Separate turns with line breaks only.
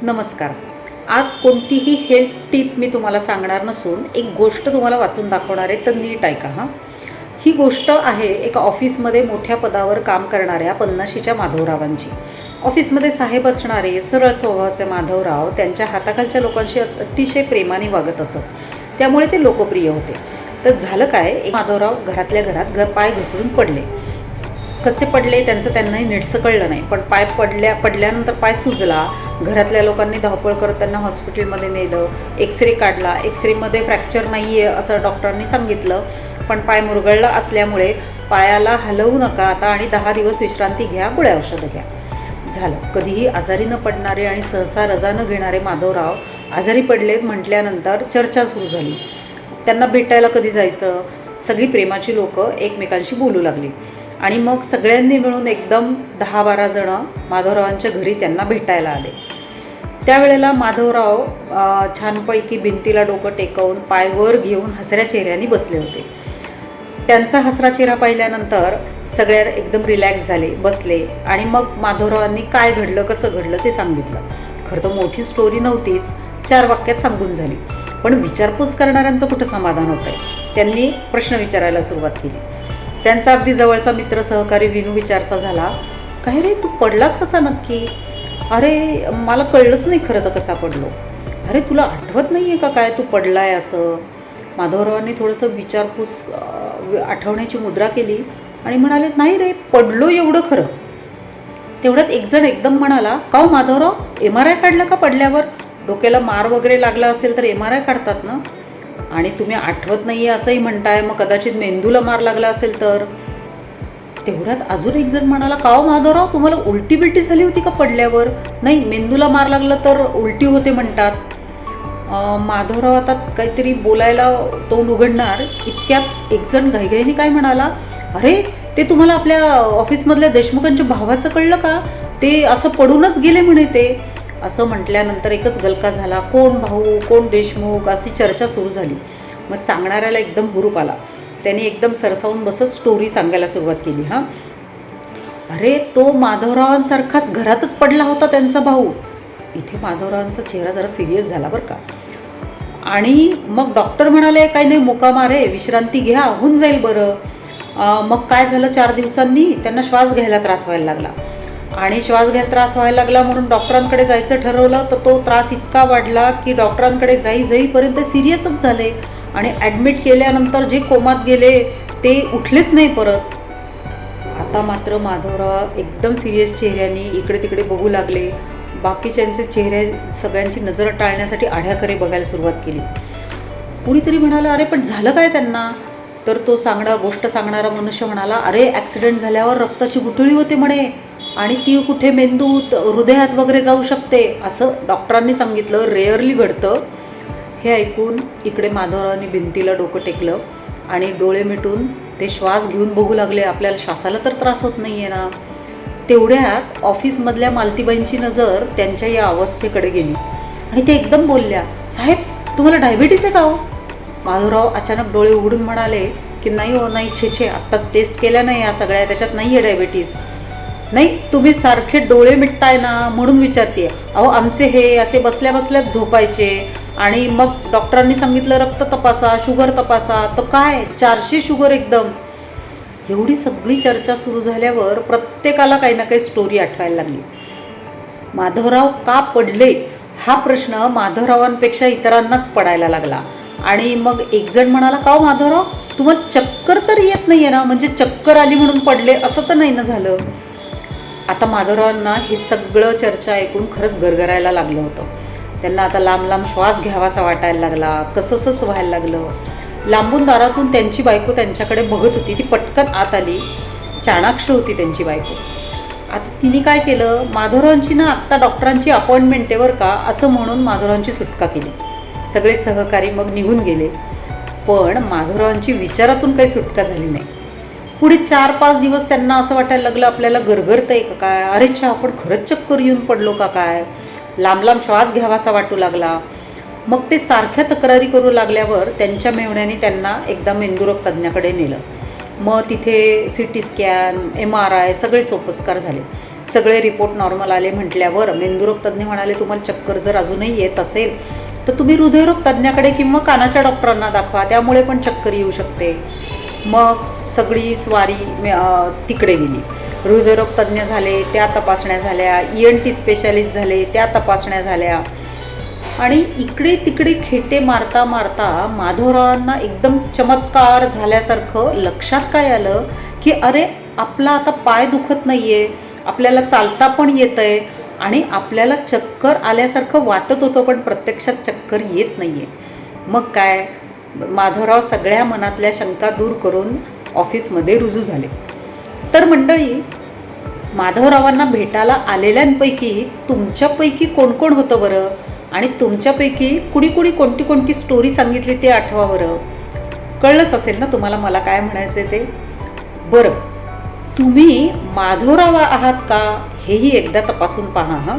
नमस्कार. आज कोणतीही हेल्थ टिप मी तुम्हाला सांगणार नसून एक गोष्ट तुम्हाला वाचून दाखवणार आहे, तर नीट ऐका हां. ही गोष्ट आहे एका ऑफिसमध्ये मोठ्या पदावर काम करणाऱ्या 50शीच्या माधवरावांची. ऑफिसमध्ये साहेब असणारे सरळ स्वभावाचे माधवराव त्यांच्या हाताखालच्या लोकांशी अतिशय प्रेमाने वागत असत. त्यामुळे ते लोकप्रिय होते. तर झालं काय, एक माधवराव घरातल्या घरात पाय घसरून पडले. कसे पडले त्यांचं त्यांनाही नीटसं कळलं नाही, पण पाय पडल्यानंतर पाय सुजला. घरातल्या लोकांनी धावपळ करत त्यांना हॉस्पिटलमध्ये नेलं. एक्सरे काढला. एक्सरेमध्ये फ्रॅक्चर नाही आहे असं डॉक्टरांनी सांगितलं, पण पाय मुरगळला असल्यामुळे पायाला हलवू नका आता आणि 10 दिवस विश्रांती घ्या, गोळ्या औषधं घ्या. झालं. कधीही आजारी न पडणारे आणि सहसा रजा न घेणारे माधवराव आजारी पडलेत म्हटल्यानंतर चर्चा सुरू झाली. त्यांना भेटायला कधी जायचं, सगळी प्रेमाची लोकं एकमेकांशी बोलू लागली आणि मग सगळ्यांनी मिळून एकदम 10-12 जणं माधवरावांच्या घरी त्यांना भेटायला आले. त्यावेळेला माधवराव छानपैकी भिंतीला डोकं टेकवून पाय वर घेऊन हसऱ्या चेहऱ्याने बसले होते. त्यांचा हसरा चेहरा पाहिल्यानंतर सगळ्या एकदम रिलॅक्स झाले, बसले आणि मग माधवरावांनी काय घडलं, कसं घडलं ते सांगितलं. खरं तर मोठी स्टोरी नव्हतीच, 4 वाक्यात सांगून झाली. पण विचारपूस करणाऱ्यांचं कुठं समाधान होतं आहे. त्यांनी प्रश्न विचारायला सुरुवात केली. त्यांचा अगदी जवळचा मित्र सहकारी विनू विचारता झाला, काय रे तू पडलास कसा नक्की? अरे मला कळलंच नाही खरं तर कसा पडलो. अरे तुला आठवत नाही आहे का काय तू पडलाय असं? माधवरावांनी थोडंसं विचारपूस आठवण्याची मुद्रा केली आणि म्हणाले, नाही रे पडलो एवढं खरं. तेवढ्यात एकजण एकदम म्हणाला, का हो माधवराव, MRI काढला का पडल्यावर? डोक्याला मार वगैरे लागला असेल तर MRI काढतात ना? आणि तुम्ही आठवत नाही आहे असंही म्हणताय, मग कदाचित मेंदूला मार लागला असेल तर? तेवढ्यात अजून एक जण म्हणाला, का हो माधवराव, तुम्हाला उलटी बिलटी झाली होती का पडल्यावर? नाही, मेंदूला मार लागला तर उलटी होते म्हणतात. माधवराव आता काहीतरी बोलायला तोंड उघडणार इतक्यात एक जण घाईघाईने काय म्हणाला, अरे ते तुम्हाला आपल्या ऑफिसमधल्या देशमुखांच्या भावाचं कळलं का? ते असं पडूनच गेले म्हणे ते. असं म्हटल्यानंतर एकच गलका झाला. कोण भाऊ, कोण देशमुख, अशी चर्चा सुरू झाली. मग सांगणाऱ्याला एकदम हुरूप आला. त्याने एकदम सरसावून बसत स्टोरी सांगायला सुरुवात केली. हां, अरे तो माधवरावांसारखाच घरातच पडला होता त्यांचा भाऊ. इथे माधवरावांचा चेहरा जरा सिरियस झाला बरं का. आणि मग डॉक्टर म्हणाले, काही नाही, मुकाम आहे, विश्रांती घ्या, होऊन जाईल बरं. मग काय झालं, 4 दिवसांनी त्यांना श्वास घ्यायला त्रास व्हायला लागला आणि श्वास घ्यायला त्रास व्हायला लागला म्हणून डॉक्टरांकडे जायचं ठरवलं. तर तो त्रास इतका वाढला की डॉक्टरांकडे जाईपर्यंत सिरियसच झाले आणि ॲडमिट केल्यानंतर जे कोमात गेले ते उठलेच नाही परत. आता मात्र माधवराव एकदम सिरियस चेहऱ्याने इकडे तिकडे बघू लागले. बाकीच्यांचे चेहरे सगळ्यांची नजर टाळण्यासाठी आढ्याकडे बघायला सुरुवात केली. कुणीतरी म्हणालं, अरे पण झालं काय त्यांना? तर तो गोष्ट सांगणारा मनुष्य म्हणाला, अरे ॲक्सिडेंट झाल्यावर रक्ताची गुठळी होते म्हणे आणि ती कुठे मेंदूत, हृदयात वगैरे जाऊ शकते असं डॉक्टरांनी सांगितलं. रेअरली घडतं. हे ऐकून इकडे माधवरावांनी भिंतीला डोकं टेकलं आणि डोळे मिटून ते श्वास घेऊन बघू लागले, आपल्याला श्वासाला तर त्रास होत नाही आहे ना? तेवढ्यात ऑफिसमधल्या मालतीबाईंची नजर त्यांच्या या अवस्थेकडे गेली आणि ते एकदम बोलल्या, साहेब तुम्हाला डायबिटीस आहे का हो? माधवराव अचानक डोळे उघडून म्हणाले की नाही हो, नाही, छे, आत्ताच टेस्ट केल्या नाही या सगळ्या, त्याच्यात नाही आहे डायबिटीस. नाही, तुम्ही सारखे डोळे मिटताय ना म्हणून विचारते. अहो आमचे हे असे बसल्या बसल्याच झोपायचे आणि मग डॉक्टरांनी सांगितलं रक्त तपासा, शुगर तपासा, तर काय 400 शुगर एकदम. एवढी सगळी चर्चा सुरू झाल्यावर प्रत्येकाला काही ना काही स्टोरी आठवायला लागली. माधवराव का पडले हा प्रश्न माधवरावांपेक्षा इतरांनाच पडायला लागला आणि मग एक जण म्हणाला, का हो माधवराव, तुम्हाला चक्कर तर येत नाही आहे ना? म्हणजे चक्कर आली म्हणून पडले असं तर नाही ना झालं? आता माधवरावांना हे सगळं चर्चा ऐकून खरंच गरगरायला लागलं होतं. त्यांना आता लांब लांब श्वास घ्यावासा वाटायला लागला, कसंच व्हायला लागलं. लांबून दारातून त्यांची बायको त्यांच्याकडे बघत होती. ती पटकन आत आली. चाणाक्ष होती त्यांची बायको. आता तिने काय केलं, माधवरावांची ना आत्ता डॉक्टरांची अपॉइंटमेंट आहे बरं का असं म्हणून माधवरावांची सुटका केली. सगळे सहकारी मग निघून गेले. पण माधवरावांची विचारातून काही सुटका झाली नाही. पुढे 4-5 दिवस त्यांना असं वाटायला लागलं, आपल्याला गरगरतं आहे का काय? अरे आपण खरंच चक्कर येऊन पडलो का काय? लांब लांब श्वास घ्यावासा वाटू लागला. मग ते सारख्या तक्रारी करू लागल्यावर त्यांच्या मेहुण्याने त्यांना एकदा मेंदूरोग तज्ज्ञाकडे नेलं. मग तिथे CT स्कॅन, MRI सगळे सोपस्कार झाले. सगळे रिपोर्ट नॉर्मल आले म्हटल्यावर मेंदुरोग तज्ज्ञ म्हणाले तुम्हाला चक्कर जर अजूनही येत असेल तर तुम्ही हृदयरोग तज्ज्ञाकडे किंवा कानाच्या डॉक्टरांना दाखवा, त्यामुळे पण चक्कर येऊ शकते. मग सगळी स्वारी तिकडे गेली. हृदयरोग तज्ज्ञ झाले, त्या तपासण्या झाल्या, ENT स्पेशालिस्ट झाले, त्या तपासण्या झाल्या. आणि इकडे तिकडे खेटे मारता मारता माधवरावांना एकदम चमत्कार झाल्यासारखं लक्षात काय आलं की अरे आपला आता पाय दुखत नाही आहे, आपल्याला चालता पण येतं आहे आणि आपल्याला चक्कर आल्यासारखं वाटत होतं, पण प्रत्यक्षात चक्कर येत नाही आहे. मग काय, माधवराव सगळ्या मनातल्या शंका दूर करून ऑफिसमध्ये रुजू झाले. तर मंडळी, माधवरावांना भेटायला आलेल्यांपैकी तुमच्यापैकी कोण कोण होतं बरं? आणि तुमच्यापैकी कुणी कुणी कोणती कोणती स्टोरी सांगितली ते आठवा बरं. कळलंच असेल ना तुम्हाला मला काय म्हणायचं ते. बरं, तुम्ही माधवराव आहात का हेही एकदा तपासून पहा.